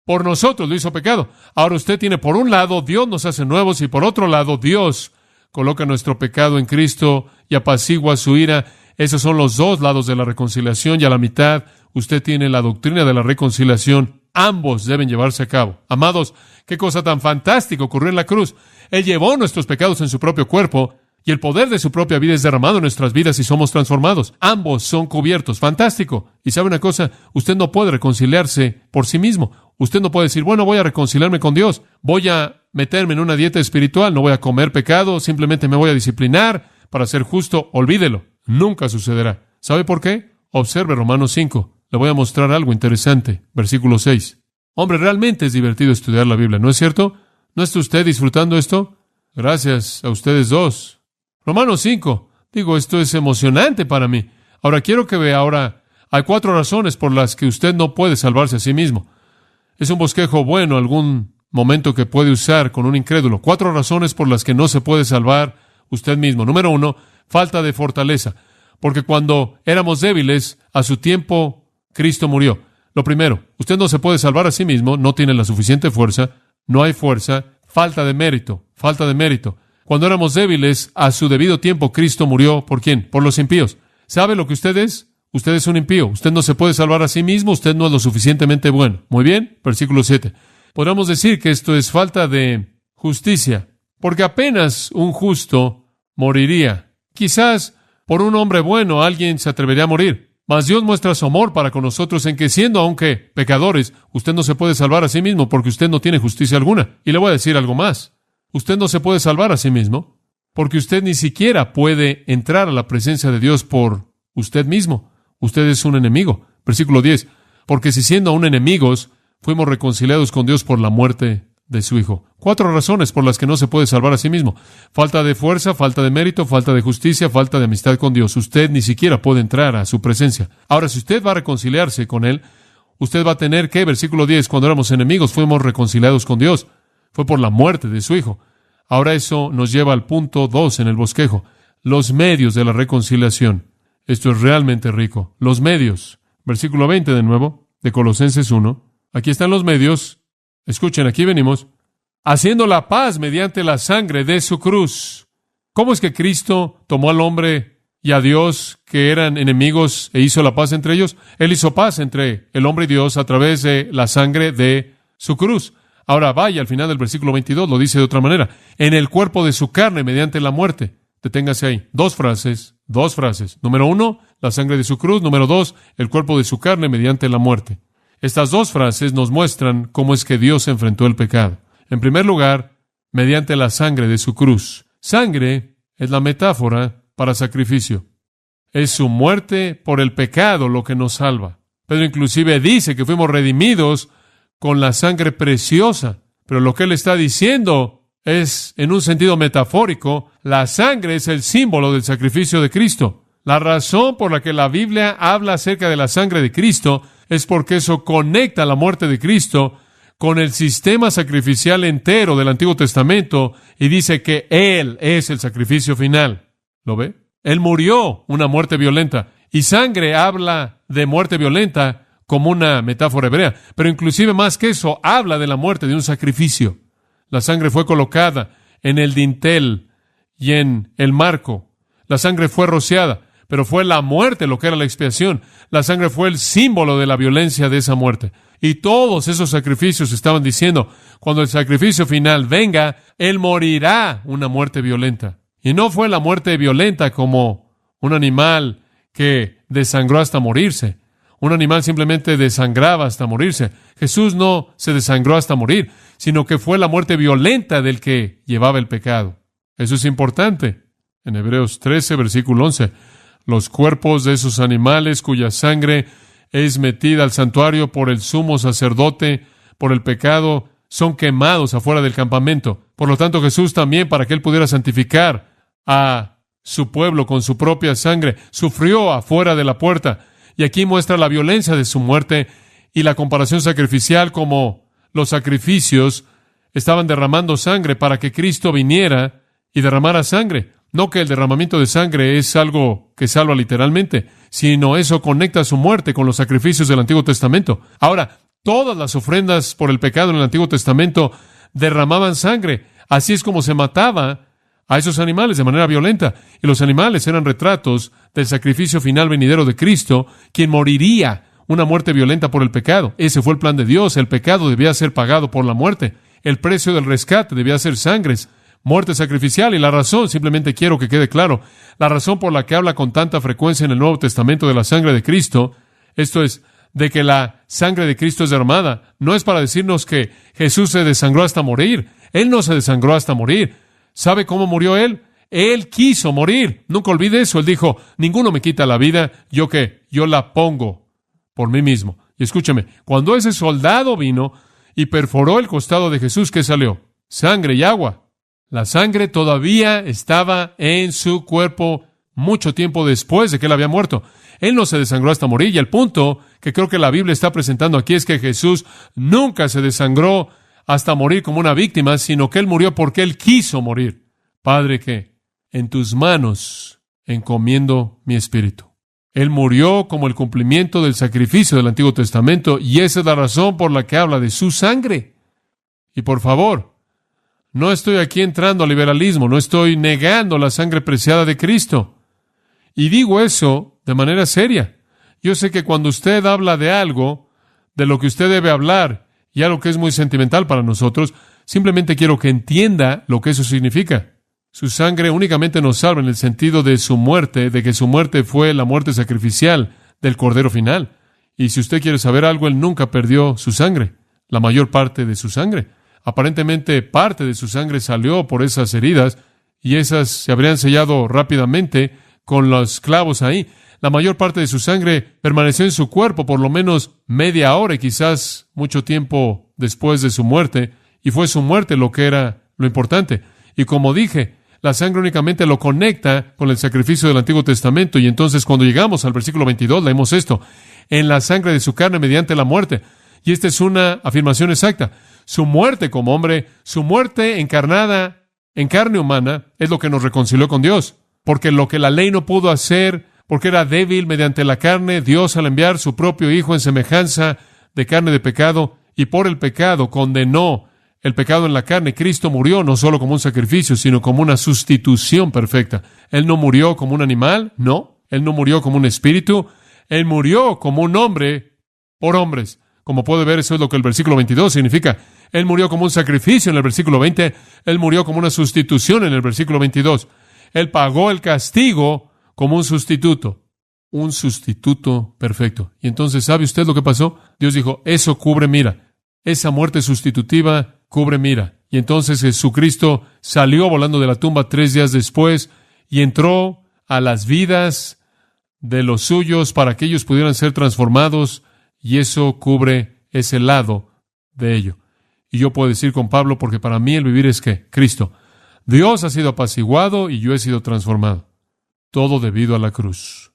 Por nosotros lo hizo pecado. Ahora usted tiene por un lado, Dios nos hace nuevos, y por otro lado, Dios coloca nuestro pecado en Cristo y apacigua su ira. Esos son los dos lados de la reconciliación, y a la mitad usted tiene la doctrina de la reconciliación. Ambos deben llevarse a cabo. Amados, qué cosa tan fantástica ocurrió en la cruz. Él llevó nuestros pecados en su propio cuerpo, y el poder de su propia vida es derramado en nuestras vidas y somos transformados. Ambos son cubiertos. Fantástico. Y sabe una cosa, usted no puede reconciliarse por sí mismo. Usted no puede decir, bueno, voy a reconciliarme con Dios, voy a meterme en una dieta espiritual, no voy a comer pecado, simplemente me voy a disciplinar para ser justo. Olvídelo. Nunca sucederá. ¿Sabe por qué? Observe Romanos 5. Le voy a mostrar algo interesante. Versículo 6. Hombre, realmente es divertido estudiar la Biblia, ¿no es cierto? ¿No está usted disfrutando esto? Gracias a ustedes dos. Romanos 5. Digo, esto es emocionante para mí. Ahora, quiero que vea hay 4 razones por las que usted no puede salvarse a sí mismo. Es un bosquejo bueno, algún momento que puede usar con un incrédulo. 4 razones por las que no se puede salvar usted mismo. Número 1, falta de fortaleza. Porque cuando éramos débiles, a su tiempo, Cristo murió. Lo primero, usted no se puede salvar a sí mismo, no tiene la suficiente fuerza, no hay fuerza, falta de mérito. Cuando éramos débiles, a su debido tiempo, Cristo murió. ¿Por quién? Por los impíos. ¿Sabe lo que usted es? Usted es un impío. Usted no se puede salvar a sí mismo, usted no es lo suficientemente bueno. Muy bien, versículo 7. Podríamos decir que esto es falta de justicia, porque apenas un justo moriría. Quizás por un hombre bueno alguien se atrevería a morir. Mas Dios muestra su amor para con nosotros en que, siendo aunque pecadores, usted no se puede salvar a sí mismo porque usted no tiene justicia alguna. Y le voy a decir algo más. Usted no se puede salvar a sí mismo porque usted ni siquiera puede entrar a la presencia de Dios por usted mismo. Usted es un enemigo. Versículo 10. Porque si siendo aún enemigos, fuimos reconciliados con Dios por la muerte de su Hijo. 4 razones por las que no se puede salvar a sí mismo. Falta de fuerza, falta de mérito, falta de justicia, falta de amistad con Dios. Usted ni siquiera puede entrar a su presencia. Ahora, si usted va a reconciliarse con Él, usted va a tener que, versículo 10, cuando éramos enemigos, fuimos reconciliados con Dios. Fue por la muerte de su Hijo. Ahora eso nos lleva al punto 2 en el bosquejo. Los medios de la reconciliación. Esto es realmente rico. Los medios. Versículo 20 de nuevo, de Colosenses 1. Aquí están los medios. Escuchen, aquí venimos. Haciendo la paz mediante la sangre de su cruz. ¿Cómo es que Cristo tomó al hombre y a Dios, que eran enemigos, e hizo la paz entre ellos? Él hizo paz entre el hombre y Dios a través de la sangre de su cruz. Ahora vaya al final del versículo 22, lo dice de otra manera. En el cuerpo de su carne mediante la muerte. Deténgase ahí. 2 frases. Número 1, la sangre de su cruz. Número 2, el cuerpo de su carne mediante la muerte. Estas 2 frases nos muestran cómo es que Dios enfrentó el pecado. En primer lugar, mediante la sangre de su cruz. Sangre es la metáfora para sacrificio. Es su muerte por el pecado lo que nos salva. Pedro inclusive dice que fuimos redimidos con la sangre preciosa. Pero lo que él está diciendo es, en un sentido metafórico, la sangre es el símbolo del sacrificio de Cristo. La razón por la que la Biblia habla acerca de la sangre de Cristo es porque eso conecta la muerte de Cristo con el sistema sacrificial entero del Antiguo Testamento y dice que Él es el sacrificio final. ¿Lo ve? Él murió una muerte violenta. Y sangre habla de muerte violenta como una metáfora hebrea. Pero inclusive más que eso, habla de la muerte de un sacrificio. La sangre fue colocada en el dintel y en el marco. La sangre fue rociada, pero fue la muerte lo que era la expiación. La sangre fue el símbolo de la violencia de esa muerte. Y todos esos sacrificios estaban diciendo, cuando el sacrificio final venga, Él morirá una muerte violenta. Y no fue la muerte violenta como un animal que desangró hasta morirse. Un animal simplemente desangraba hasta morirse. Jesús no se desangró hasta morir, sino que fue la muerte violenta del que llevaba el pecado. Eso es importante. En Hebreos 13, versículo 11, los cuerpos de esos animales cuya sangre es metida al santuario por el sumo sacerdote, por el pecado, son quemados afuera del campamento. Por lo tanto, Jesús también, para que Él pudiera santificar a su pueblo con su propia sangre, sufrió afuera de la puerta. Y aquí muestra la violencia de su muerte y la comparación sacrificial, como los sacrificios estaban derramando sangre para que Cristo viniera y derramara sangre. No que el derramamiento de sangre es algo que salva literalmente, sino eso conecta su muerte con los sacrificios del Antiguo Testamento. Ahora, todas las ofrendas por el pecado en el Antiguo Testamento derramaban sangre. Así es como se mataba a esos animales de manera violenta. Y los animales eran retratos del sacrificio final venidero de Cristo, quien moriría una muerte violenta por el pecado. Ese fue el plan de Dios. El pecado debía ser pagado por la muerte. El precio del rescate debía ser sangres, muerte sacrificial. Y la razón, simplemente quiero que quede claro, la razón por la que habla con tanta frecuencia en el Nuevo Testamento de la sangre de Cristo, esto es, de que la sangre de Cristo es derramada, no es para decirnos que Jesús se desangró hasta morir. Él no se desangró hasta morir. ¿Sabe cómo murió Él? Él quiso morir. Nunca olvide eso. Él dijo, ninguno me quita la vida. ¿Yo qué? Yo la pongo por mí mismo. Y escúcheme, cuando ese soldado vino y perforó el costado de Jesús, ¿qué salió? Sangre y agua. La sangre todavía estaba en su cuerpo mucho tiempo después de que Él había muerto. Él no se desangró hasta morir. Y el punto que creo que la Biblia está presentando aquí es que Jesús nunca se desangró hasta morir como una víctima, sino que Él murió porque Él quiso morir. Padre, que en tus manos encomiendo mi espíritu. Él murió como el cumplimiento del sacrificio del Antiguo Testamento, y esa es la razón por la que habla de su sangre. Y por favor, no estoy aquí entrando al liberalismo, no estoy negando la sangre preciada de Cristo. Y digo eso de manera seria. Yo sé que cuando usted habla de algo, de lo que usted debe hablar, y algo que es muy sentimental para nosotros, simplemente quiero que entienda lo que eso significa. Su sangre únicamente nos salva en el sentido de su muerte, de que su muerte fue la muerte sacrificial del Cordero final. Y si usted quiere saber algo, Él nunca perdió su sangre, la mayor parte de su sangre. Aparentemente parte de su sangre salió por esas heridas, y esas se habrían sellado rápidamente con los clavos ahí. La mayor parte de su sangre permaneció en su cuerpo por lo menos media hora y quizás mucho tiempo después de su muerte, y fue su muerte lo que era lo importante. Y como dije, la sangre únicamente lo conecta con el sacrificio del Antiguo Testamento, y entonces cuando llegamos al versículo 22 leemos esto: en la sangre de su carne mediante la muerte. Y esta es una afirmación exacta. Su muerte como hombre, su muerte encarnada en carne humana, es lo que nos reconcilió con Dios. Porque lo que la ley no pudo hacer, porque era débil mediante la carne, Dios, al enviar su propio Hijo en semejanza de carne de pecado, y por el pecado condenó el pecado en la carne, Cristo murió no solo como un sacrificio, sino como una sustitución perfecta. Él no murió como un animal, no. Él no murió como un espíritu. Él murió como un hombre por hombres. Como puede ver, eso es lo que el versículo 22 significa. Él murió como un sacrificio en el versículo 20. Él murió como una sustitución en el versículo 22. Él pagó el castigo como un sustituto perfecto. Y entonces, ¿sabe usted lo que pasó? Dios dijo, eso cubre mira. Esa muerte sustitutiva cubre mira. Y entonces Jesucristo salió volando de la tumba 3 días después y entró a las vidas de los suyos para que ellos pudieran ser transformados Y eso cubre ese lado de ello. Y yo puedo decir con Pablo, porque para mí el vivir es ¿qué? Cristo. Dios ha sido apaciguado y yo he sido transformado. Todo debido a la cruz.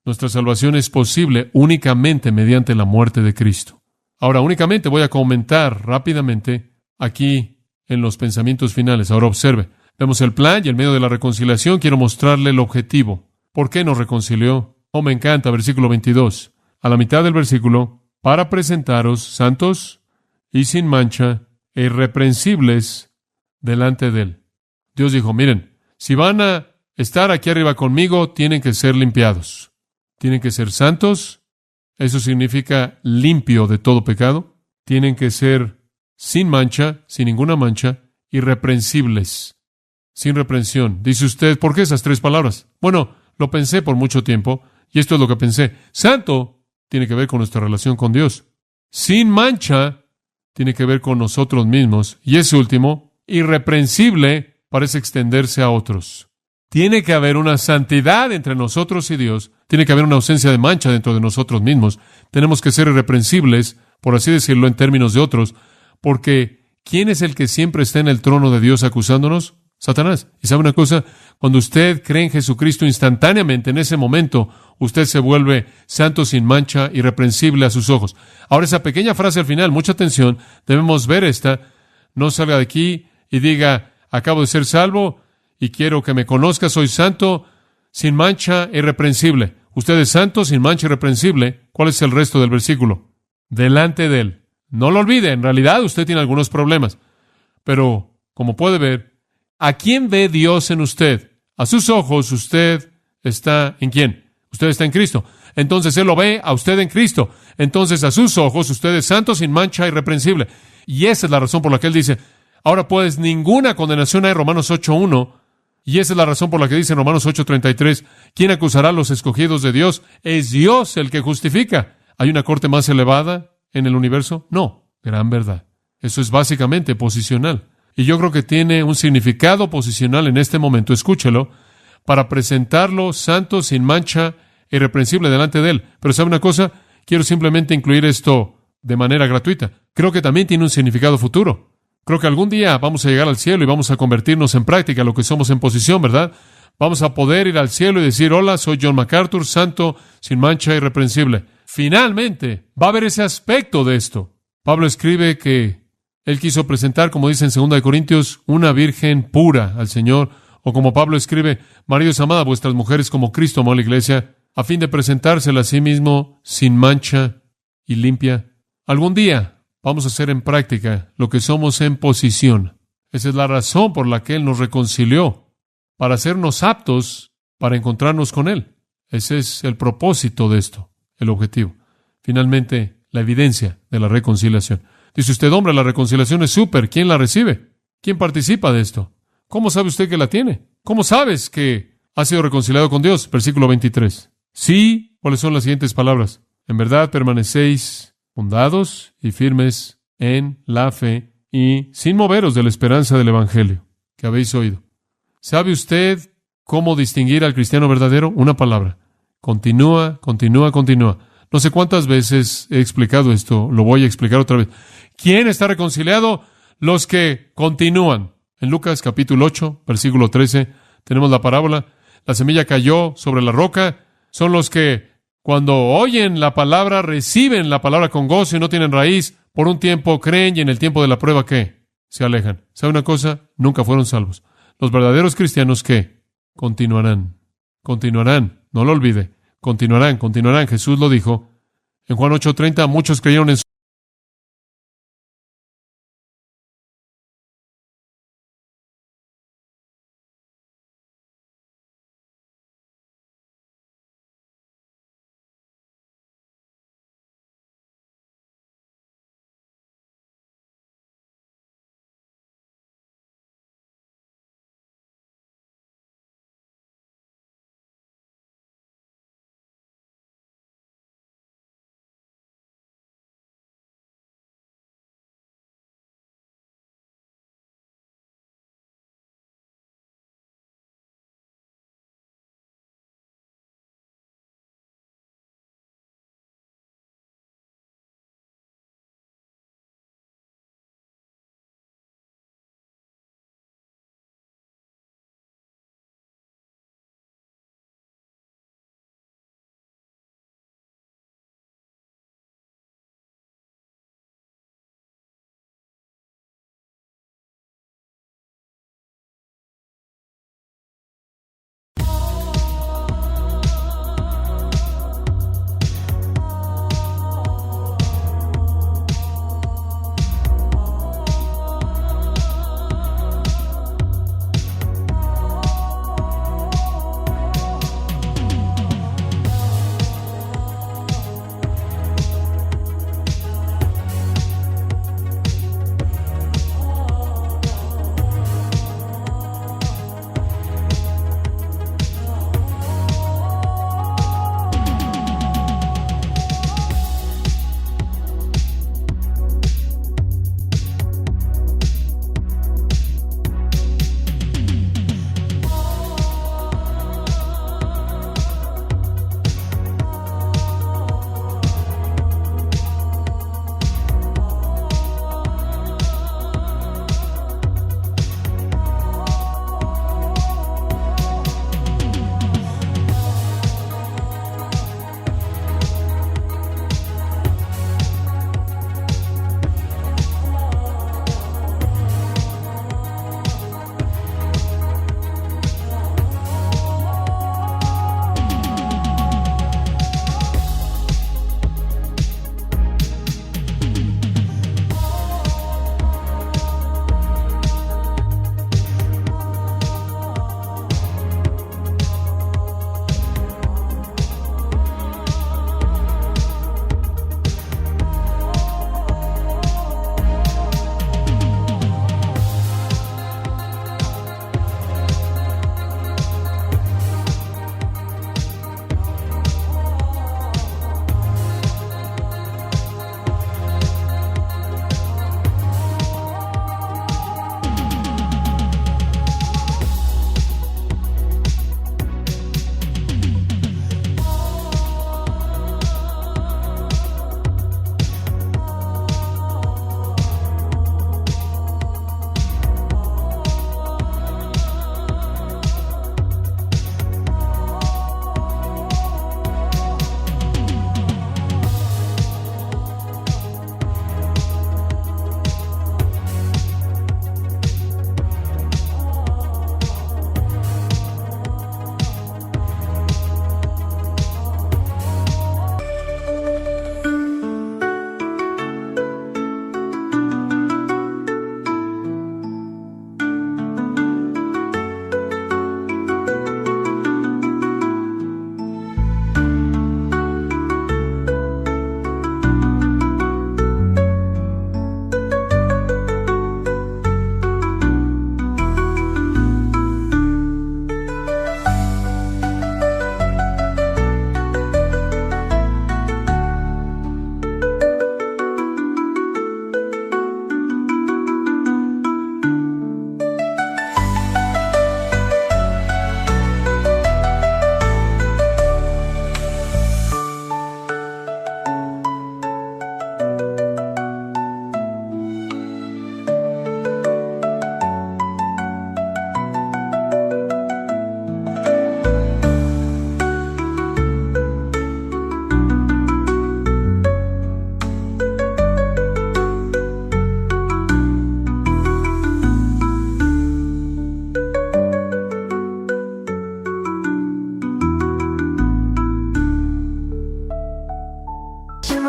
Nuestra salvación es posible únicamente mediante la muerte de Cristo. Ahora, únicamente voy a comentar rápidamente aquí en los pensamientos finales. Ahora observe. Vemos el plan y el medio de la reconciliación. Quiero mostrarle el objetivo. ¿Por qué nos reconcilió? Oh, me encanta, versículo 22. A la mitad del versículo, para presentaros santos y sin mancha e irreprensibles delante de Él. Dios dijo, miren, si van a estar aquí arriba conmigo, tienen que ser limpiados. Tienen que ser santos. Eso significa limpio de todo pecado. Tienen que ser sin mancha, sin ninguna mancha, irreprensibles, sin reprensión. Dice usted, ¿por qué esas tres palabras? Bueno, lo pensé por mucho tiempo, y esto es lo que pensé. Santo tiene que ver con nuestra relación con Dios. Sin mancha tiene que ver con nosotros mismos. Y ese último, irreprensible, parece extenderse a otros. Tiene que haber una santidad entre nosotros y Dios. Tiene que haber una ausencia de mancha dentro de nosotros mismos. Tenemos que ser irreprensibles, por así decirlo, en términos de otros, porque ¿quién es el que siempre está en el trono de Dios acusándonos? Satanás. ¿Y sabe una cosa? Cuando usted cree en Jesucristo instantáneamente, en ese momento, usted se vuelve santo sin mancha, irreprensible a sus ojos. Ahora, esa pequeña frase al final, mucha atención, debemos ver esta. No salga de aquí y diga, acabo de ser salvo y quiero que me conozca, soy santo, sin mancha, irreprensible. Usted es santo, sin mancha, irreprensible. ¿Cuál es el resto del versículo? Delante de Él. No lo olvide, en realidad usted tiene algunos problemas. Pero, como puede ver, ¿a quién ve Dios en usted? A sus ojos, usted está ¿en quién? Usted está en Cristo. Entonces Él lo ve a usted en Cristo. Entonces, a sus ojos, usted es santo, sin mancha, irreprensible. Y esa es la razón por la que Él dice, ahora pues ninguna condenación hay, Romanos 8:1. Y esa es la razón por la que dice en Romanos 8:33, ¿quién acusará a los escogidos de Dios? Es Dios el que justifica. ¿Hay una corte más elevada en el universo? No, gran verdad. Eso es básicamente posicional. Y yo creo que tiene un significado posicional en este momento, escúchelo, para presentarlo santo, sin mancha, irreprensible delante de Él. Pero ¿sabe una cosa? Quiero simplemente incluir esto de manera gratuita. Creo que también tiene un significado futuro. Creo que algún día vamos a llegar al cielo y vamos a convertirnos en práctica lo que somos en posición, ¿verdad? Vamos a poder ir al cielo y decir, hola, soy John MacArthur, santo, sin mancha, irreprensible. Finalmente, va a haber ese aspecto de esto. Pablo escribe que él quiso presentar, como dice en 2 Corintios, una virgen pura al Señor. O como Pablo escribe, maridos, amad a vuestras mujeres como Cristo amó a la iglesia, a fin de presentársela a sí mismo sin mancha y limpia. Algún día vamos a hacer en práctica lo que somos en posición. Esa es la razón por la que Él nos reconcilió, para hacernos aptos para encontrarnos con Él. Ese es el propósito de esto, el objetivo. Finalmente, la evidencia de la reconciliación. Dice usted, hombre, la reconciliación es súper. ¿Quién la recibe? ¿Quién participa de esto? ¿Cómo sabe usted que la tiene? ¿Cómo sabes que ha sido reconciliado con Dios? Versículo 23. Sí, ¿cuáles son las siguientes palabras? En verdad permanecéis fundados y firmes en la fe y sin moveros de la esperanza del Evangelio que habéis oído. ¿Sabe usted cómo distinguir al cristiano verdadero? Una palabra. Continúa, continúa, continúa. No sé cuántas veces he explicado esto, lo voy a explicar otra vez. ¿Quién está reconciliado? Los que continúan. En Lucas capítulo 8, versículo 13, tenemos la parábola. La semilla cayó sobre la roca. Son los que cuando oyen la palabra, reciben la palabra con gozo y no tienen raíz. Por un tiempo creen y en el tiempo de la prueba, ¿qué? Se alejan. ¿Sabe una cosa? Nunca fueron salvos. Los verdaderos cristianos, ¿qué? Continuarán. Continuarán. No lo olvide. Continuarán, continuarán. Jesús lo dijo. En Juan 8:30, muchos creyeron en su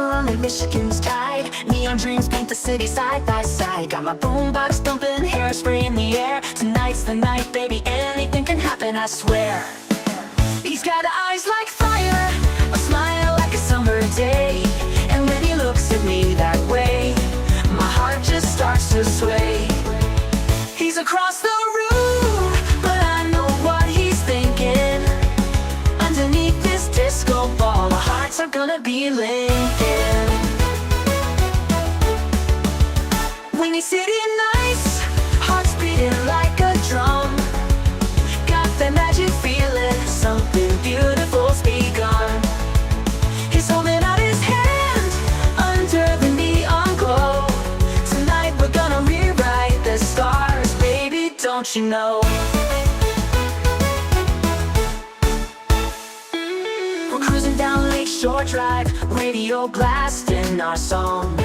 along in Michigan's tide. Neon dreams paint the city side by side. Got my boombox thumping, hairspray in the air. Tonight's the night, baby, anything can happen, I swear. He's got eyes like fire, a smile like a summer day. And when he looks at me that way, my heart just starts to sway. He's across the room, but I know what he's thinking. Underneath this disco ball, our hearts are gonna be linking. When he's sitting nice, hearts beating like a drum. Got that magic feeling, something beautiful's begun. He's holding out his hand under the neon glow. Tonight we're gonna rewrite the stars, baby, don't you know? We're cruising down Lakeshore Drive, radio blasting our song.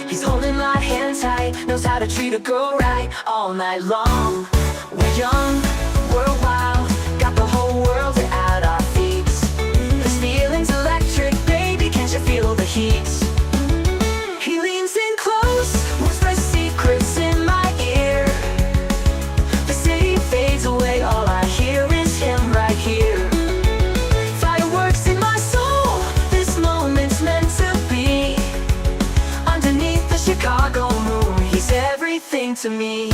He's holding my hand tight, knows how to treat a girl right all night long. We're young, we're wild, got the whole world at our feet. This feeling's electric, baby, can't you feel the heat? He leans in close, whispers secrets in my ear. The city fades away, all I hear is him right here. Fireworks in my soul, this moment's meant to be. Underneath the Chicago moon, he's everything to me.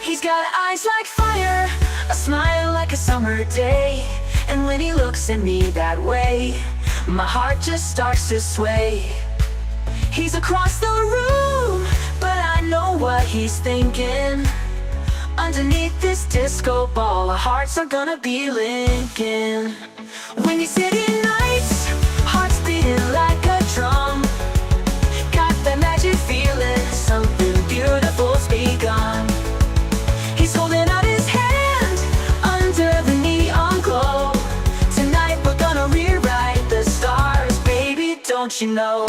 He's got eyes like fire, a smile like a summer day. And when he looks at me that way, my heart just starts to sway. He's across the room, but I know what he's thinking. Underneath this disco ball, our hearts are gonna be linking. When he's sitting nice, hearts beating like a drum. Got that magic feeling, something beautiful's begun. He's holding out his hand under the neon glow. Tonight we're gonna rewrite the stars, baby, don't you know?